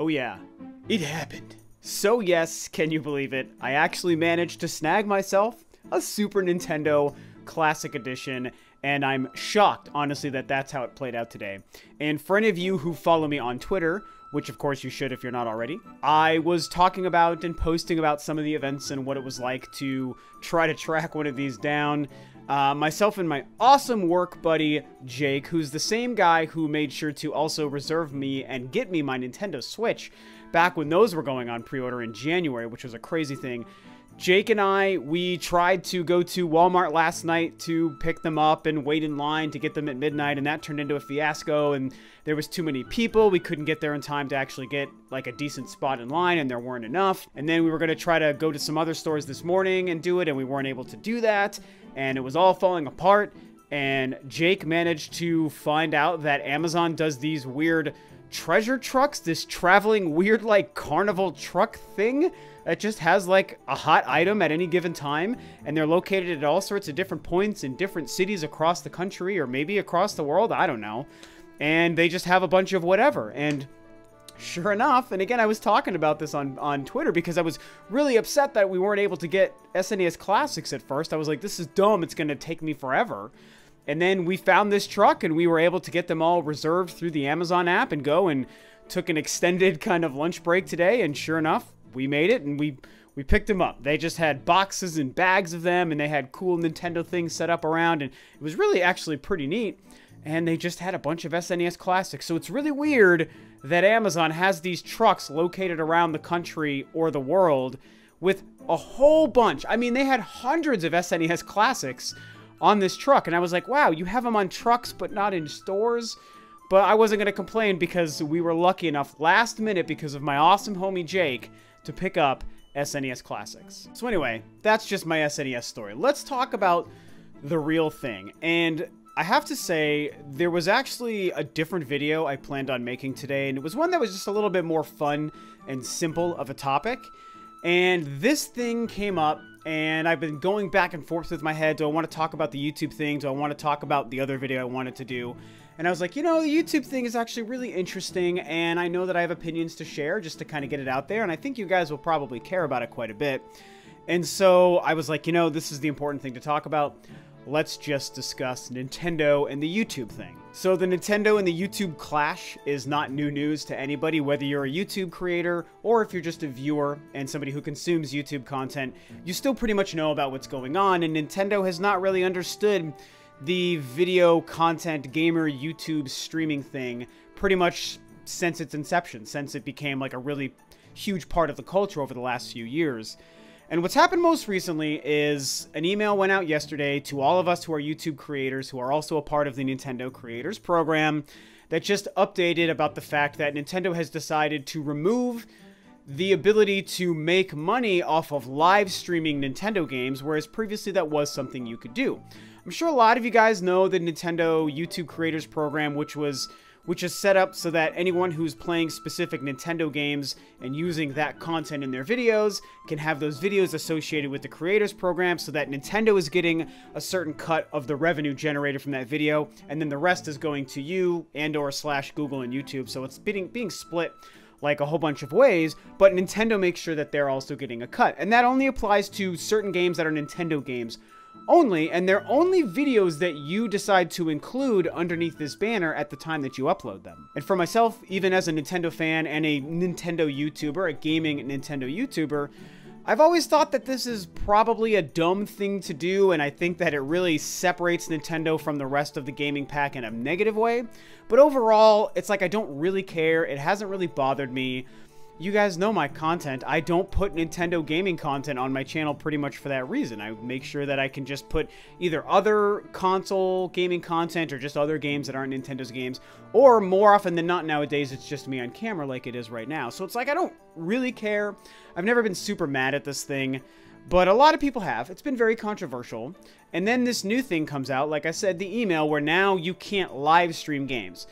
Oh yeah, it happened. So yes, can you believe it? I actually managed to snag myself a Super Nintendo Classic Edition, and I'm shocked, honestly, that that's how it played out today. And for any of you who follow me on Twitter, which of course you should if you're not already, I was talking about and posting about some of the events and what it was like to try to track one of these down. Myself and my awesome work buddy, Jake, who's the same guy who made sure to also reserve me and get me my Nintendo Switch back when those were going on pre-order in January, which was a crazy thing. Jake and I, we tried to go to Walmart last night to pick them up and wait in line to get them at midnight, and that turned into a fiasco, and there was too many people. We couldn't get there in time to actually get like a decent spot in line, and there weren't enough. And then we were going to try to go to some other stores this morning and do it, and we weren't able to do that, and it was all falling apart. And Jake managed to find out that Amazon does these weird treasure trucks, this traveling weird like carnival truck thing. It just has like a hot item at any given time, and they're located at all sorts of different points in different cities across the country, or maybe across the world, I don't know. And they just have a bunch of whatever, and sure enough, and again, I was talking about this on Twitter because I was really upset that we weren't able to get SNES Classics at first. I was like, this is dumb, it's gonna take me forever. And then we found this truck, and we were able to get them all reserved through the Amazon app and go, and took an extended kind of lunch break today, and sure enough, we made it, and we picked them up. They just had boxes and bags of them, and they had cool Nintendo things set up around, and it was really actually pretty neat. And they just had a bunch of SNES Classics. So it's really weird that Amazon has these trucks located around the country or the world with a whole bunch. I mean, they had hundreds of SNES Classics on this truck, and I was like, wow, you have them on trucks but not in stores? But I wasn't going to complain because we were lucky enough last minute, because of my awesome homie Jake, to pick up SNES Classics. So anyway, that's just my SNES story. Let's talk about the real thing. And I have to say, there was actually a different video I planned on making today, and it was one that was just a little bit more fun and simple of a topic. And this thing came up, and I've been going back and forth with my head. Do I want to talk about the YouTube thing? Do I want to talk about the other video I wanted to do? And I was like, you know, the YouTube thing is actually really interesting, and I know that I have opinions to share just to kind of get it out there, and I think you guys will probably care about it quite a bit. And so I was like, you know, this is the important thing to talk about. Let's just discuss Nintendo and the YouTube thing. So the Nintendo and the YouTube clash is not new news to anybody, whether you're a YouTube creator or if you're just a viewer and somebody who consumes YouTube content. You still pretty much know about what's going on, and Nintendo has not really understood the video content gamer YouTube streaming thing pretty much since its inception, since it became like a really huge part of the culture over the last few years. And what's happened most recently is an email went out yesterday to all of us who are YouTube creators, who are also a part of the Nintendo Creators Program, that just updated about the fact that Nintendo has decided to remove the ability to make money off of live streaming Nintendo games, whereas previously that was something you could do. I'm sure a lot of you guys know the Nintendo YouTube Creators Program, which is set up so that anyone who's playing specific Nintendo games and using that content in their videos can have those videos associated with the Creators Program, so that Nintendo is getting a certain cut of the revenue generated from that video, and then the rest is going to you and or / Google and YouTube. So it's being split like a whole bunch of ways, but Nintendo makes sure that they're also getting a cut. And that only applies to certain games that are Nintendo games only, and they're only videos that you decide to include underneath this banner at the time that you upload them. And for myself, even as a Nintendo fan and a Nintendo YouTuber, a gaming Nintendo YouTuber, I've always thought that this is probably a dumb thing to do, and I think that it really separates Nintendo from the rest of the gaming pack in a negative way. But overall, it's like I don't really care. It hasn't really bothered me. You guys know my content. I don't put Nintendo gaming content on my channel pretty much for that reason. I make sure that I can just put either other console gaming content or just other games that aren't Nintendo's games, or more often than not nowadays, it's just me on camera like it is right now. So it's like I don't really care. I've never been super mad at this thing, but a lot of people have. It's been very controversial. And then this new thing comes out, like I said, the email, where now you can't live stream games.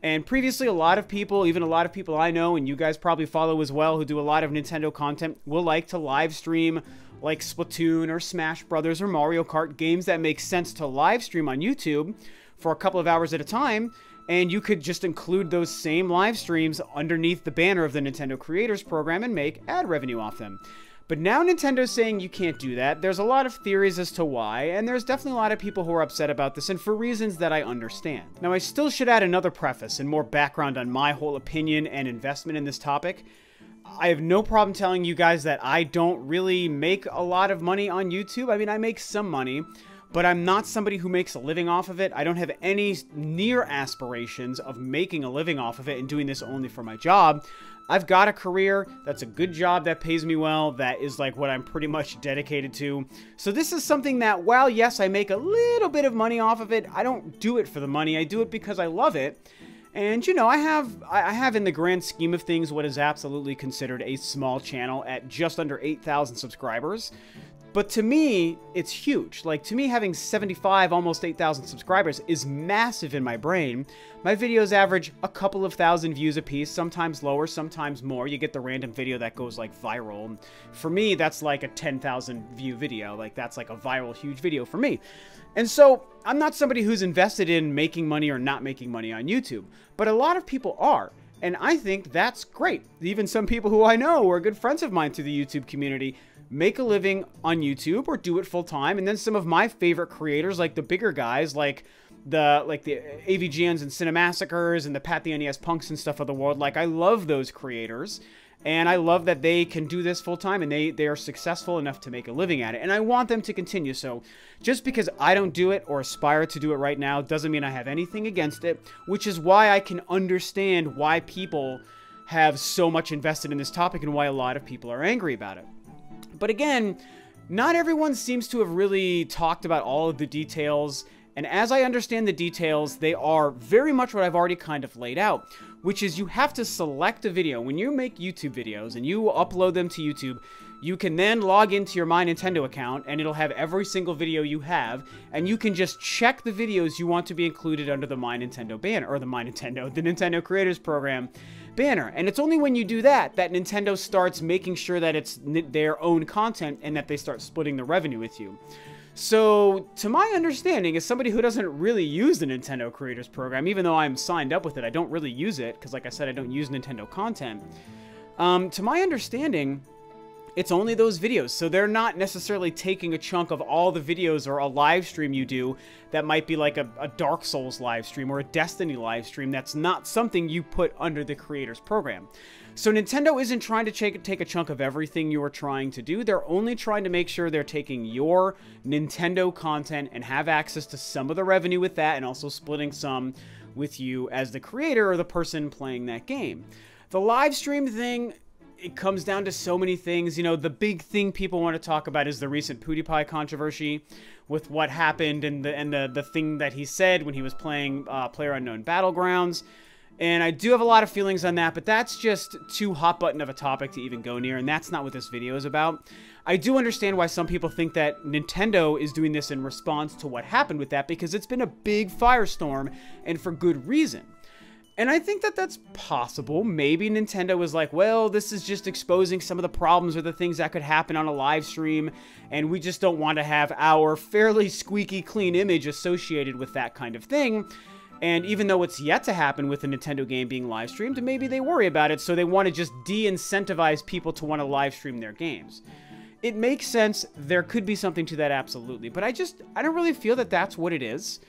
And previously, a lot of people, even a lot of people I know, and you guys probably follow as well, who do a lot of Nintendo content, will like to live stream like Splatoon or Smash Brothers or Mario Kart, games that make sense to live stream on YouTube, for a couple of hours at a time, and you could just include those same live streams underneath the banner of the Nintendo Creators Program and make ad revenue off them. But now Nintendo's saying you can't do that. There's a lot of theories as to why, and there's definitely a lot of people who are upset about this, and for reasons that I understand. Now, I still should add another preface and more background on my whole opinion and investment in this topic. I have no problem telling you guys that I don't really make a lot of money on YouTube. I mean, I make some money, but I'm not somebody who makes a living off of it. I don't have any near aspirations of making a living off of it and doing this only for my job. I've got a career that's a good job that pays me well, that is like what I'm pretty much dedicated to. So this is something that, while yes, I make a little bit of money off of it, I don't do it for the money. I do it because I love it. And, you know, I have in the grand scheme of things what is absolutely considered a small channel at just under 8,000 subscribers. But to me, it's huge. Like, to me, having 75, almost 8,000 subscribers is massive in my brain. My videos average a couple of thousand views a piece, sometimes lower, sometimes more. You get the random video that goes, like, viral. For me, that's like a 10,000 view video. Like, that's like a viral, huge video for me. And so, I'm not somebody who's invested in making money or not making money on YouTube. But a lot of people are. And I think that's great. Even some people who I know, who are good friends of mine through the YouTube community, make a living on YouTube or do it full time. And then some of my favorite creators, like the bigger guys, like the AVGNs and Cinemassacres and the Pat the NES Punks and stuff of the world, like, I love those creators. And I love that they can do this full time and they are successful enough to make a living at it. And I want them to continue. So just because I don't do it or aspire to do it right now doesn't mean I have anything against it, which is why I can understand why people have so much invested in this topic and why a lot of people are angry about it. But again, not everyone seems to have really talked about all of the details. And as I understand the details, they are very much what I've already kind of laid out, which is you have to select a video. When you make YouTube videos and you upload them to YouTube, you can then log into your My Nintendo account and it'll have every single video you have, and you can just check the videos you want to be included under the My Nintendo banner, or the Nintendo Creators Program banner. And it's only when you do that that Nintendo starts making sure that it's their own content and that they start splitting the revenue with you. So, to my understanding, as somebody who doesn't really use the Nintendo Creators Program, even though I'm signed up with it, I don't really use it, because like I said, I don't use Nintendo content. To my understanding, it's only those videos, so they're not necessarily taking a chunk of all the videos or a live stream you do that might be like a Dark Souls live stream or a Destiny live stream. That's not something you put under the Creators Program. So Nintendo isn't trying to take a chunk of everything you're trying to do. They're only trying to make sure they're taking your Nintendo content and have access to some of the revenue with that, and also splitting some with you as the creator or the person playing that game. The live stream thing, it comes down to so many things. You know, the big thing people want to talk about is the recent PewDiePie controversy with what happened and the thing that he said when he was playing PlayerUnknown Battlegrounds. And I do have a lot of feelings on that, but that's just too hot button of a topic to even go near, and that's not what this video is about. I do understand why some people think that Nintendo is doing this in response to what happened with that, because it's been a big firestorm, and for good reason. And I think that that's possible. Maybe Nintendo was like, well, this is just exposing some of the problems or the things that could happen on a live stream, and we just don't want to have our fairly squeaky clean image associated with that kind of thing. And even though it's yet to happen with a Nintendo game being live streamed, maybe they worry about it, so they want to just de-incentivize people to want to live stream their games. It makes sense. There could be something to that, absolutely. But I don't really feel that that's what it is.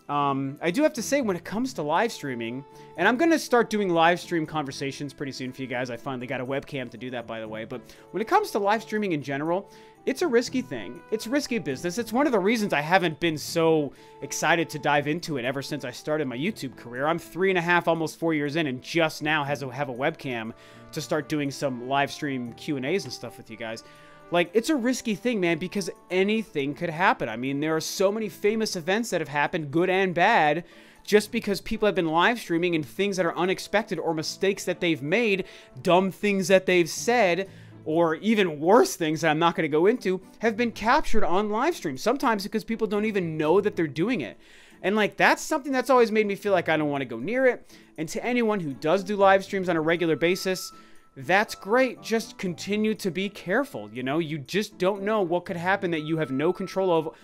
I do have to say, when it comes to live streaming, and I'm going to start doing live stream conversations pretty soon for you guys. I finally got a webcam to do that, by the way. But when it comes to live streaming in general, it's a risky thing. It's risky business. It's one of the reasons I haven't been so excited to dive into it ever since I started my YouTube career. I'm 3.5, almost 4 years in, and just now have a webcam to start doing some live stream Q&As and stuff with you guys. Like, it's a risky thing, man, because anything could happen. I mean, there are so many famous events that have happened, good and bad, just because people have been live streaming, and things that are unexpected or mistakes that they've made, dumb things that they've said, or even worse things that I'm not going to go into, have been captured on live stream. Sometimes because people don't even know that they're doing it. And like, that's something that's always made me feel like I don't want to go near it. And to anyone who does do live streams on a regular basis, that's great. Just continue to be careful. You know, you just don't know what could happen that you have no control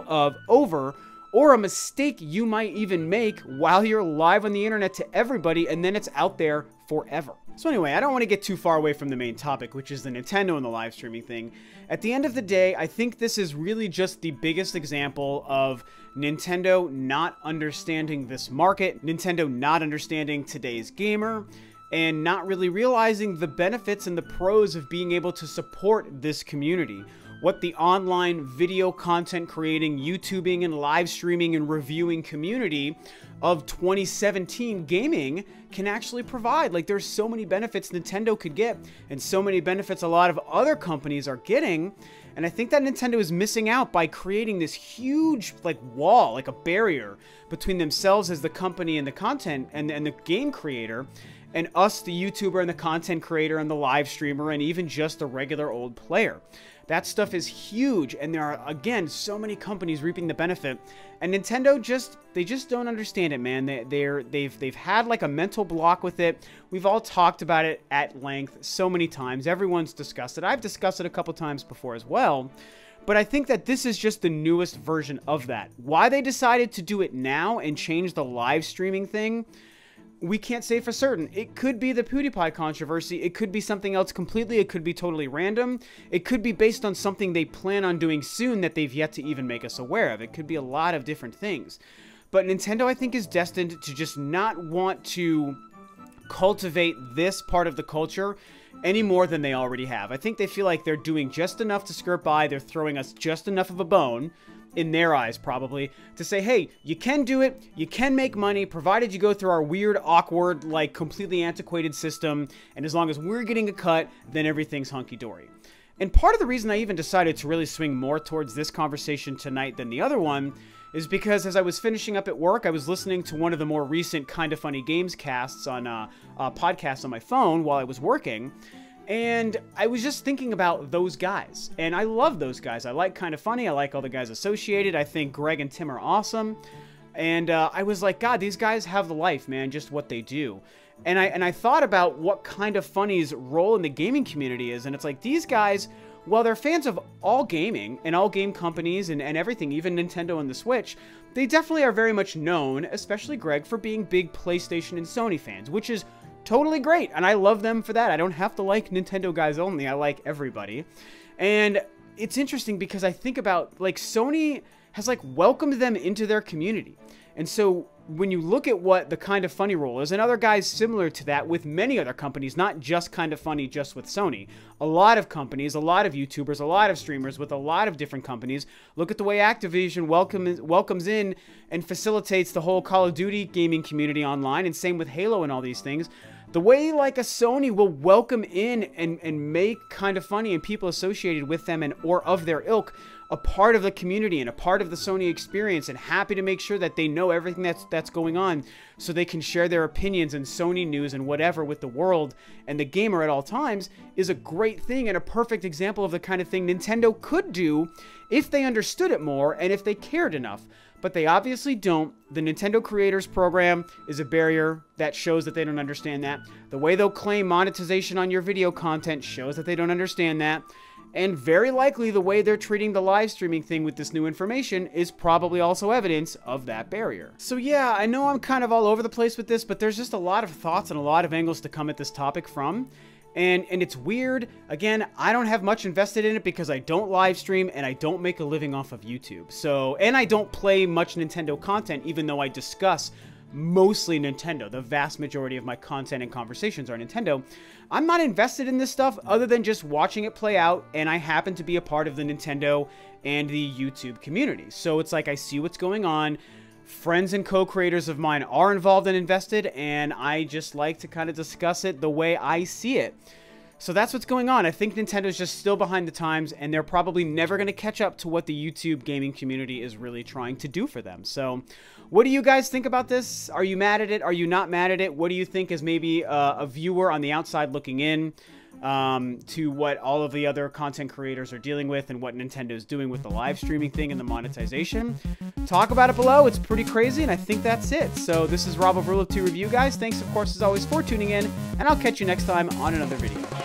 of over, or a mistake you might even make while you're live on the internet to everybody, and then it's out there forever. So anyway, I don't want to get too far away from the main topic, which is the Nintendo and the live streaming thing. At the end of the day, I think this is really just the biggest example of Nintendo not understanding this market, Nintendo not understanding today's gamer, and not really realizing the benefits and the pros of being able to support this community. What the online video content creating, YouTubing, and live streaming and reviewing community of 2017 gaming can actually provide. Like, there's so many benefits Nintendo could get, and so many benefits a lot of other companies are getting. And I think that Nintendo is missing out by creating this huge, like, wall, like a barrier between themselves as the company and the content and the game creator, and us, the YouTuber and the content creator and the live streamer, and even just the regular old player. That stuff is huge, and there are, again, so many companies reaping the benefit, and Nintendo they just don't understand it, man. They've had like a mental block with it. We've all talked about it at length so many times. Everyone's discussed it. I've discussed it a couple times before as well. But I think that this is just the newest version of that. Why they decided to do it now and change the live streaming thing, we can't say for certain. It could be the PewDiePie controversy. It could be something else completely. It could be totally random. It could be based on something they plan on doing soon that they've yet to even make us aware of. It could be a lot of different things. But Nintendo, I think, is destined to just not want to cultivate this part of the culture any more than they already have. I think they feel like they're doing just enough to skirt by. They're throwing us just enough of a bone, in their eyes probably, to say, hey, you can do it, you can make money, provided you go through our weird, awkward, like completely antiquated system, and as long as we're getting a cut, then everything's hunky-dory. And part of the reason I even decided to really swing more towards this conversation tonight than the other one is because as I was finishing up at work, I was listening to one of the more recent Kinda Funny Games casts on podcasts on my phone while I was working. And I was just thinking about those guys, and I love those guys. I like Kinda Funny. I like all the guys associated. I think Greg and Tim are awesome. And I was like, God, these guys have the life, man, just what they do. And I thought about what Kinda Funny's role in the gaming community is, and it's like, these guys, while they're fans of all gaming and all game companies and everything, even Nintendo and the Switch, they definitely are very much known, especially Greg, for being big PlayStation and Sony fans, which is totally great, and I love them for that. I don't have to like Nintendo guys only. I like everybody. And it's interesting because I think about, like, Sony has, like, welcomed them into their community. And so when you look at what the Kinda Funny role is, and other guys similar to that with many other companies, not just Kinda Funny just with Sony, a lot of companies, a lot of YouTubers, a lot of streamers with a lot of different companies, look at the way Activision welcomes in and facilitates the whole Call of Duty gaming community online, and same with Halo and all these things. The way, like, a Sony will welcome in and make Kinda Funny and people associated with them and or of their ilk a part of the community and a part of the Sony experience, and happy to make sure that they know everything that's going on so they can share their opinions and Sony news and whatever with the world and the gamer at all times, is a great thing and a perfect example of the kind of thing Nintendo could do if they understood it more and if they cared enough. But they obviously don't. The Nintendo Creators Program is a barrier that shows that they don't understand that. The way they'll claim monetization on your video content shows that they don't understand that. And very likely the way they're treating the live streaming thing with this new information is probably also evidence of that barrier. So yeah, I know I'm kind of all over the place with this, but there's just a lot of thoughts and a lot of angles to come at this topic from. And it's weird. Again, I don't have much invested in it because I don't live stream and I don't make a living off of YouTube. So, and I don't play much Nintendo content, even though I discuss mostly Nintendo. The vast majority of my content and conversations are Nintendo. I'm not invested in this stuff other than just watching it play out, and I happen to be a part of the Nintendo and the YouTube community. So it's like I see what's going on. Friends and co-creators of mine are involved and invested, and I just like to kind of discuss it the way I see it. So that's what's going on. I think Nintendo's just still behind the times, and they're probably never going to catch up to what the YouTube gaming community is really trying to do for them. So what do you guys think about this? Are you mad at it? Are you not mad at it? What do you think as maybe a viewer on the outside looking in to what all of the other content creators are dealing with and what Nintendo's doing with the live streaming thing and the monetization? Talk about it below. It's pretty crazy, and I think that's it. So this is Rob of Rule of 2 Review, guys. Thanks, of course, as always, for tuning in, and I'll catch you next time on another video.